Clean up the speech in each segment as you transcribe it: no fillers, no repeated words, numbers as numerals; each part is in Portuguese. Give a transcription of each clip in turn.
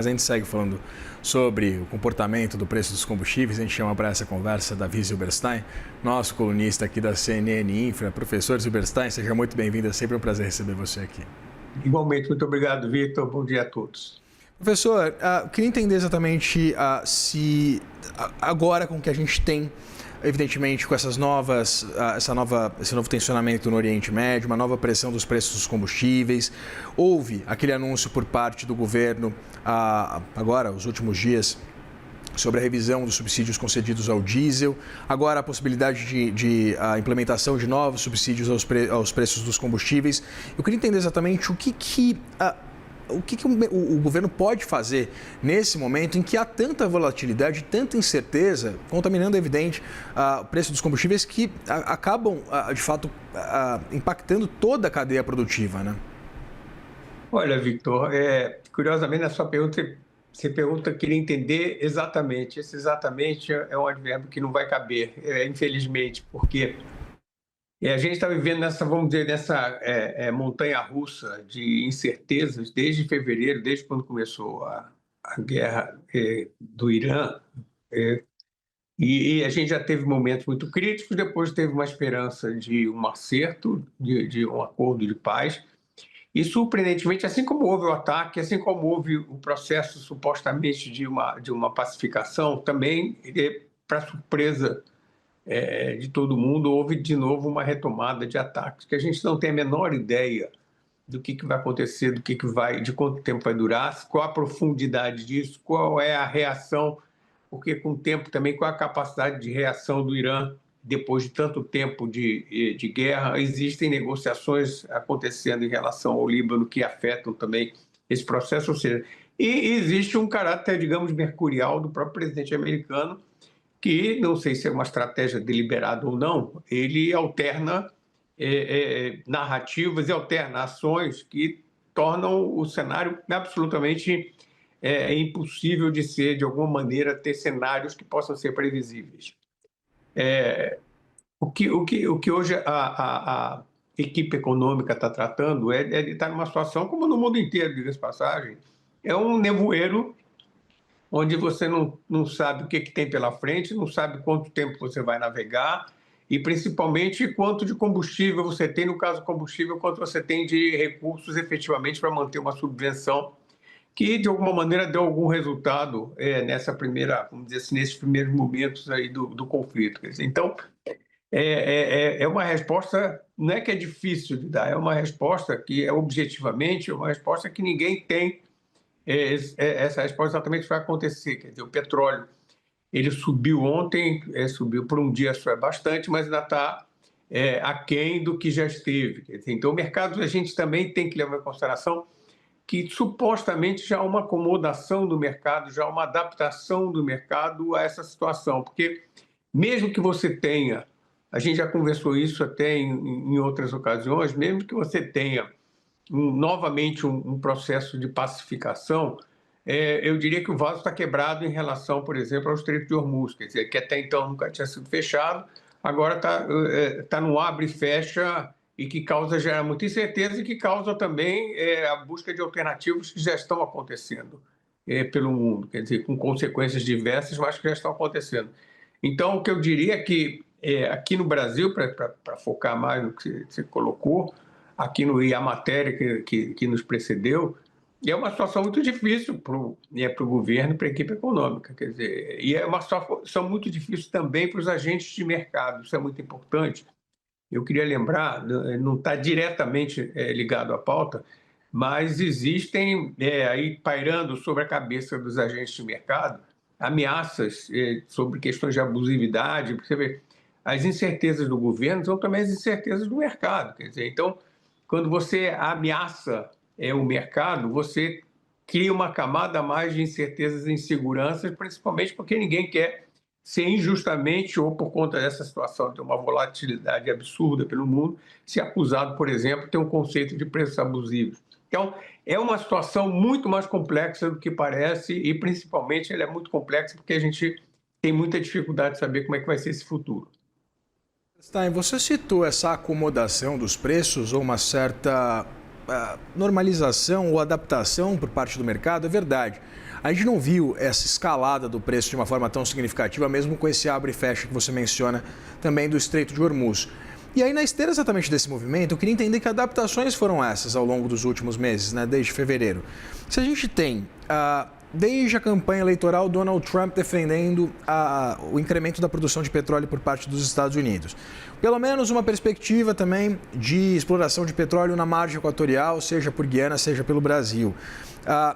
A gente segue falando sobre o comportamento do preço dos combustíveis. A gente chama para essa conversa Davi Zilberstein, nosso colunista aqui da CNN Infra. Professor Zilberstein, seja muito bem-vindo. É sempre um prazer receber você aqui. Igualmente, muito obrigado, Vitor. Bom dia a todos. Professor, queria entender exatamente se agora com o que a gente tem, evidentemente, com esse novo tensionamento no Oriente Médio, uma nova pressão dos preços dos combustíveis. Houve aquele anúncio por parte do governo, agora, os últimos dias, sobre a revisão dos subsídios concedidos ao diesel. Agora, a possibilidade de implementação de novos subsídios aos preços dos combustíveis. Eu queria entender exatamente o que o governo pode fazer nesse momento em que há tanta volatilidade, tanta incerteza, contaminando, é evidente, o preço dos combustíveis que acabam, de fato, impactando toda a cadeia produtiva, né? Olha, Victor, curiosamente, na sua pergunta, você pergunta, queria entender exatamente. Esse exatamente é um advérbio que não vai caber, infelizmente, porque a gente está vivendo nessa, vamos dizer, nessa montanha-russa de incertezas desde fevereiro, desde quando começou a guerra do Irã. E a gente já teve momentos muito críticos, depois teve uma esperança de um acerto, de um acordo de paz. E, surpreendentemente, assim como houve o ataque, assim como houve o processo supostamente de uma pacificação, também, para surpresa de todo mundo, houve de novo uma retomada de ataques, que a gente não tem a menor ideia do que vai acontecer, de quanto tempo vai durar, qual a profundidade disso, qual é a reação, porque com o tempo também, qual a capacidade de reação do Irã depois de tanto tempo de guerra. Existem negociações acontecendo em relação ao Líbano que afetam também esse processo, ou seja, e existe um caráter, digamos, mercurial do próprio presidente americano, que, não sei se é uma estratégia deliberada ou não, ele alterna narrativas e alterna ações que tornam o cenário absolutamente impossível de ser, de alguma maneira, ter cenários que possam ser previsíveis. O que hoje a equipe econômica está tratando é de estar numa situação, como no mundo inteiro, diga-se de passagem, é um nevoeiro onde você não sabe o que tem pela frente, não sabe quanto tempo você vai navegar e, principalmente, quanto de combustível você tem, no caso combustível, quanto você tem de recursos efetivamente para manter uma subvenção que, de alguma maneira, deu algum resultado vamos dizer assim, nesses primeiros momentos aí do conflito. Então, é uma resposta, não é que é difícil de dar, é uma resposta que é objetivamente uma resposta que ninguém tem. Essa resposta exatamente vai acontecer. Quer dizer, o petróleo ele subiu ontem, subiu por um dia só, é bastante, mas ainda está aquém do que já esteve. Quer dizer, então, o mercado, a gente também tem que levar em consideração que supostamente já há uma acomodação do mercado, já há uma adaptação do mercado a essa situação, porque mesmo que você tenha, a gente já conversou isso até em outras ocasiões, mesmo que você tenha novamente um processo de pacificação, eu diria que o vaso está quebrado em relação, por exemplo, ao Estreito de Hormuz, quer dizer, que até então nunca tinha sido fechado, agora está no abre e fecha e que causa já muita incerteza e que causa também a busca de alternativas que já estão acontecendo pelo mundo, quer dizer, com consequências diversas, mas que já estão acontecendo. Então, o que eu diria é que aqui no Brasil, para focar mais no que você colocou, e a matéria que nos precedeu, é uma situação muito difícil para o governo, para a equipe econômica. Quer dizer, e é uma situação muito difícil também para os agentes de mercado, isso é muito importante. Eu queria lembrar, não está diretamente ligado à pauta, mas existem aí pairando sobre a cabeça dos agentes de mercado ameaças sobre questões de abusividade. Você vê, as incertezas do governo são também as incertezas do mercado. Quer dizer, então, quando você ameaça o mercado, você cria uma camada a mais de incertezas e inseguranças, principalmente porque ninguém quer ser injustamente ou por conta dessa situação de uma volatilidade absurda pelo mundo, ser acusado, por exemplo, de ter um conceito de preços abusivos. Então, é uma situação muito mais complexa do que parece e, principalmente, ela é muito complexa porque a gente tem muita dificuldade de saber como é que vai ser esse futuro. Stein, você citou essa acomodação dos preços ou uma certa normalização ou adaptação por parte do mercado, é verdade. a gente não viu essa escalada do preço de uma forma tão significativa, mesmo com esse abre e fecha que você menciona também do Estreito de Hormuz. E aí, na esteira exatamente desse movimento, eu queria entender que adaptações foram essas ao longo dos últimos meses, né, desde fevereiro. Se a gente tem, desde a campanha eleitoral, Donald Trump defendendo o incremento da produção de petróleo por parte dos Estados Unidos, pelo menos uma perspectiva também de exploração de petróleo na margem equatorial, seja por Guiana, seja pelo Brasil.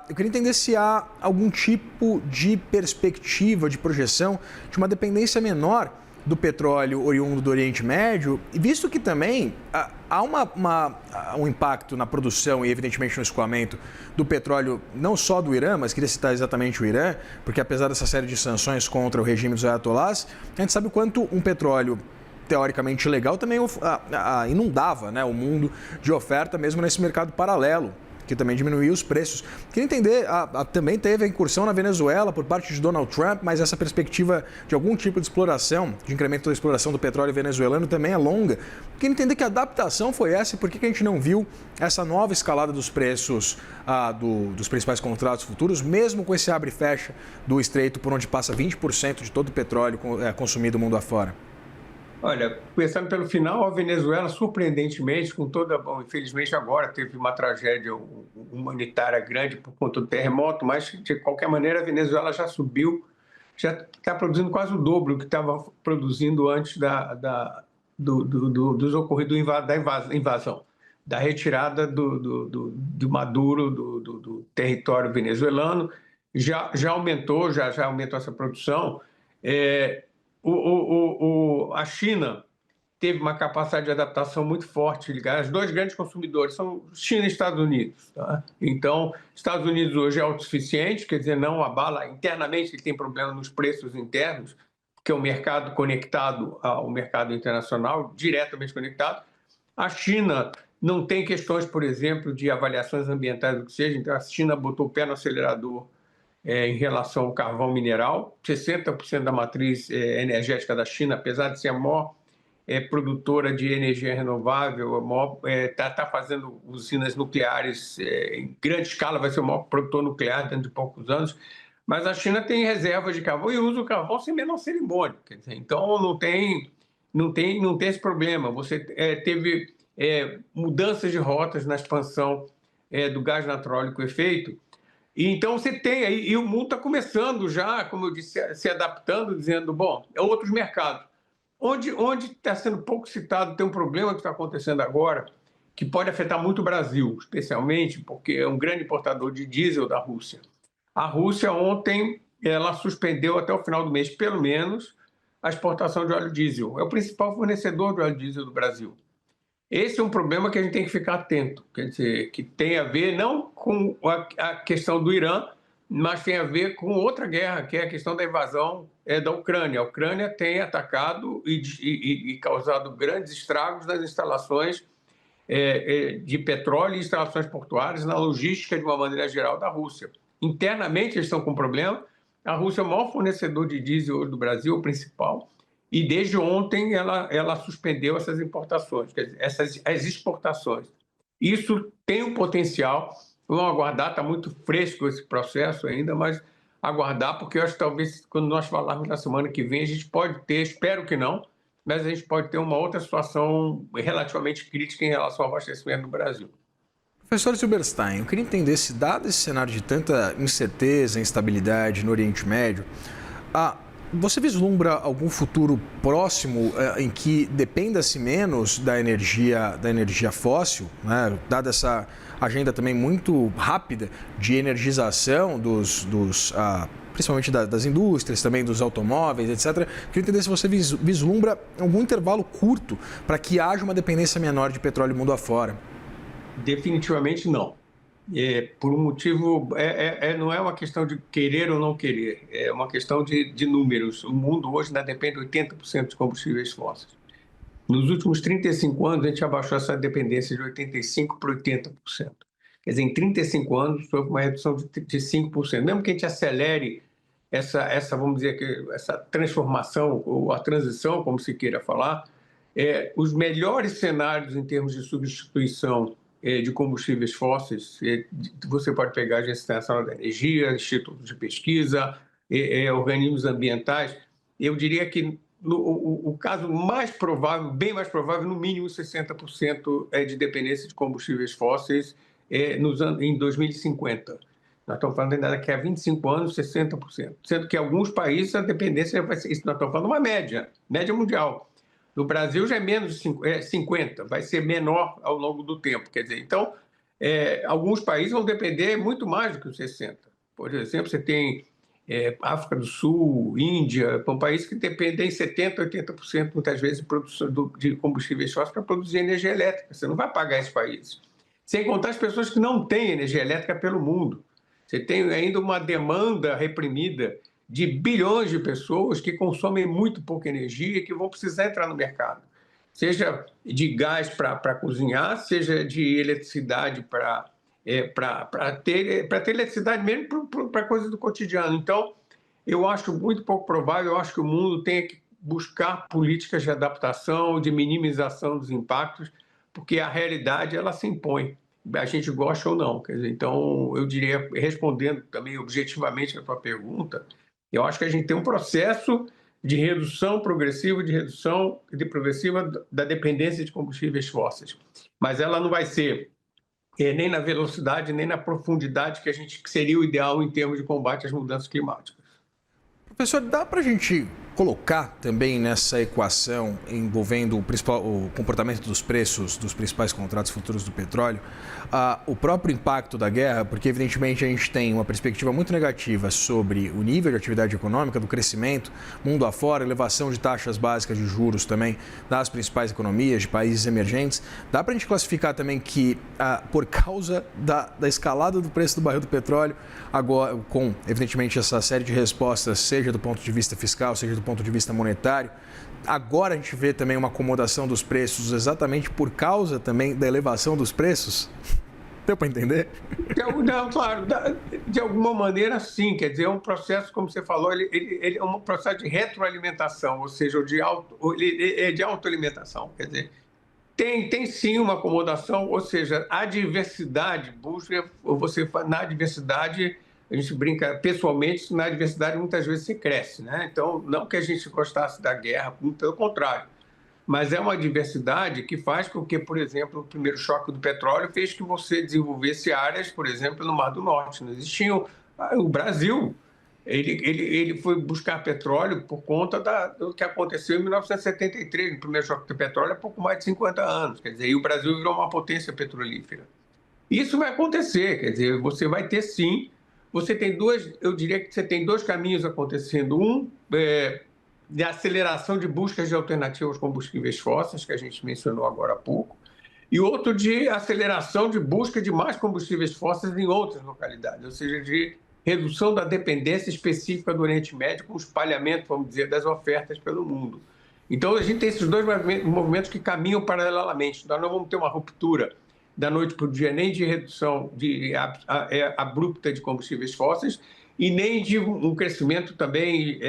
Eu queria entender se há algum tipo de perspectiva, de projeção, de uma dependência menor do petróleo oriundo do Oriente Médio, e visto que também há um impacto na produção e, evidentemente, no escoamento do petróleo, não só do Irã, mas queria citar exatamente o Irã, porque apesar dessa série de sanções contra o regime dos ayatollahs, a gente sabe o quanto um petróleo teoricamente legal também inundava, né, o mundo de oferta, mesmo nesse mercado paralelo, que também diminuiu os preços. Queria entender, também teve a incursão na Venezuela por parte de Donald Trump, mas essa perspectiva de algum tipo de exploração, de incremento da exploração do petróleo venezuelano também é longa. Queria entender que adaptação foi essa e por que a gente não viu essa nova escalada dos preços dos principais contratos futuros, mesmo com esse abre e fecha do estreito, por onde passa 20% de todo o petróleo consumido mundo afora. Olha, começando pelo final, a Venezuela, surpreendentemente, bom, infelizmente agora teve uma tragédia humanitária grande por conta do terremoto, mas de qualquer maneira a Venezuela já subiu, já está produzindo quase o dobro do que estava produzindo antes dos ocorridos da invasão, da retirada do Maduro do território venezuelano. Já aumentou essa produção. A China teve uma capacidade de adaptação muito forte. Os dois grandes consumidores são China e Estados Unidos. Tá? Então, Estados Unidos hoje é autossuficiente, quer dizer, não abala internamente, ele tem problema nos preços internos, que é o mercado conectado ao mercado internacional, diretamente conectado. A China não tem questões, por exemplo, de avaliações ambientais, o que seja, então a China botou o pé no acelerador em relação ao carvão mineral. 60% da matriz energética da China, apesar de ser a maior produtora de energia renovável, está fazendo usinas nucleares em grande escala, vai ser o maior produtor nuclear dentro de poucos anos, mas a China tem reservas de carvão e usa o carvão sem menor cerimônia. Quer dizer, então não tem esse problema. Você teve mudanças de rotas na expansão do gás natural com efeito. E então você tem aí, e o mundo está começando já, como eu disse, se adaptando, dizendo, bom, outros mercados. Onde está sendo pouco citado, tem um problema que está acontecendo agora, que pode afetar muito o Brasil, especialmente porque é um grande importador de diesel da Rússia. A Rússia ontem, ela suspendeu até o final do mês, pelo menos, a exportação de óleo diesel. É o principal fornecedor de óleo diesel do Brasil. Esse é um problema que a gente tem que ficar atento, quer dizer, que tem a ver não com a questão do Irã, mas tem a ver com outra guerra, que é a questão da invasão da Ucrânia. A Ucrânia tem atacado e causado grandes estragos nas instalações de petróleo e instalações portuárias, na logística, de uma maneira geral, da Rússia. Internamente, eles estão com problema. A Rússia é o maior fornecedor de diesel hoje do Brasil, o principal. E desde ontem ela suspendeu essas importações, quer dizer, as exportações. Isso tem um potencial, vamos aguardar, está muito fresco esse processo ainda, mas aguardar, porque eu acho que talvez quando nós falarmos na semana que vem, a gente pode ter, espero que não, mas a gente pode ter uma outra situação relativamente crítica em relação ao abastecimento no Brasil. Professor Silberstein, eu queria entender se, dado esse cenário de tanta incerteza, instabilidade no Oriente Médio, você vislumbra algum futuro próximo em que dependa-se menos da energia fóssil, né? Dada essa agenda também muito rápida de energização principalmente das indústrias, também dos automóveis, etc. Queria entender se você vislumbra algum intervalo curto para que haja uma dependência menor de petróleo mundo afora. Definitivamente não. Por um motivo, não é uma questão de querer ou não querer, é uma questão de números. O mundo hoje ainda depende de 80% de combustíveis fósseis. Nos últimos 35 anos, a gente abaixou essa dependência de 85% para 80%. Quer dizer, em 35 anos, foi uma redução de 5%. Mesmo que a gente acelere vamos dizer, essa transformação, ou a transição, como se queira falar, os melhores cenários em termos de substituição de combustíveis fósseis. Você pode pegar a Agência Nacional da Energia, Instituto de Pesquisa, organismos ambientais. Eu diria que o caso mais provável, bem mais provável, no mínimo 60% de dependência de combustíveis fósseis em 2050. Nós estamos falando ainda daqui a 25 anos, 60%. Sendo que em alguns países a dependência vai ser isso. Nós estamos falando uma média mundial. No Brasil já é menos de 50%, vai ser menor ao longo do tempo. Quer dizer, então, alguns países vão depender muito mais do que os 60%. Por exemplo, você tem África do Sul, Índia, um país que dependem 70%, 80% muitas vezes de produção de combustíveis fósseis para produzir energia elétrica. Você não vai pagar esses países. Sem contar as pessoas que não têm energia elétrica pelo mundo. Você tem ainda uma demanda reprimida de bilhões de pessoas que consomem muito pouca energia e que vão precisar entrar no mercado. Seja de gás para cozinhar, seja de eletricidade para ter eletricidade mesmo para coisas do cotidiano. Então, eu acho muito pouco provável, eu acho que o mundo tem que buscar políticas de adaptação, de minimização dos impactos, porque a realidade ela se impõe, a gente gosta ou não. Quer dizer, então, eu diria, respondendo também objetivamente a tua pergunta, eu acho que a gente tem um processo de redução progressiva, da dependência de combustíveis fósseis, mas ela não vai ser nem na velocidade, nem na profundidade que seria o ideal em termos de combate às mudanças climáticas. Professor, dá para a gente colocar também nessa equação envolvendo o comportamento dos preços dos principais contratos futuros do petróleo, o próprio impacto da guerra, porque evidentemente a gente tem uma perspectiva muito negativa sobre o nível de atividade econômica, do crescimento, mundo afora, elevação de taxas básicas de juros também das principais economias de países emergentes. Dá para a gente classificar também que, por causa da escalada do preço do barril do petróleo, agora com evidentemente essa série de respostas, seja do ponto de vista fiscal, seja do ponto de vista monetário, agora a gente vê também uma acomodação dos preços exatamente por causa também da elevação dos preços? Deu para entender? Não, claro, de alguma maneira sim, quer dizer, é um processo, como você falou, ele é um processo de retroalimentação, ou seja, de autoalimentação, quer dizer, tem sim uma acomodação, ou seja, a diversidade, na diversidade, a gente brinca pessoalmente, na diversidade muitas vezes se cresce, né? Então, não que a gente gostasse da guerra, muito pelo contrário, mas é uma diversidade que faz com que, por exemplo, o primeiro choque do petróleo fez que você desenvolvesse áreas, por exemplo, no Mar do Norte. Não existiam. O Brasil, ele foi buscar petróleo por conta do que aconteceu em 1973, no primeiro choque do petróleo, há pouco mais de 50 anos. Quer dizer, e o Brasil virou uma potência petrolífera. Isso vai acontecer, quer dizer, você vai ter sim. Eu diria que você tem dois caminhos acontecendo. Um de aceleração de buscas de alternativas aos combustíveis fósseis, que a gente mencionou agora há pouco, e outro de aceleração de busca de mais combustíveis fósseis em outras localidades, ou seja, de redução da dependência específica do Oriente Médio com o espalhamento, vamos dizer, das ofertas pelo mundo. Então, a gente tem esses dois movimentos que caminham paralelamente. Nós não vamos ter uma ruptura da noite para o dia, nem de redução abrupta de combustíveis fósseis e nem de um crescimento também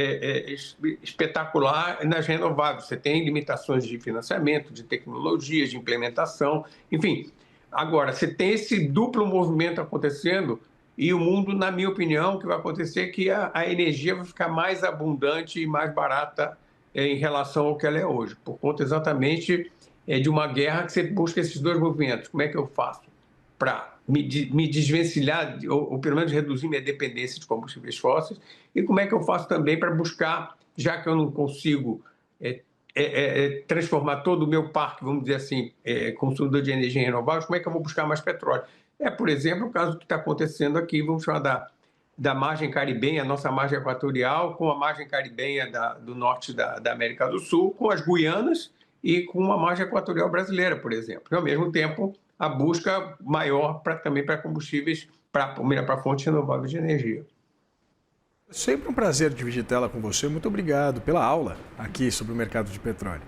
espetacular nas renováveis. Você tem limitações de financiamento, de tecnologias, de implementação, enfim. Agora, você tem esse duplo movimento acontecendo e o mundo, na minha opinião, o que vai acontecer é que a energia vai ficar mais abundante e mais barata em relação ao que ela é hoje, por conta exatamente de uma guerra que você busca esses dois movimentos. Como é que eu faço para me desvencilhar, ou pelo menos reduzir minha dependência de combustíveis fósseis? E como é que eu faço também para buscar, já que eu não consigo transformar todo o meu parque, vamos dizer assim, consumidor de energia renovável, como é que eu vou buscar mais petróleo? Por exemplo, o caso que está acontecendo aqui, vamos chamar da margem caribenha, a nossa margem equatorial, com a margem caribenha do norte da América do Sul, com as Guianas, e com a margem equatorial brasileira, por exemplo. E, ao mesmo tempo, a busca maior também para combustíveis, para fontes renováveis de energia. Sempre um prazer dividir tela com você. Muito obrigado pela aula aqui sobre o mercado de petróleo.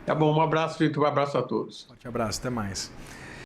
Tá bom, um abraço, Vitor, um abraço a todos. Forte abraço, até mais.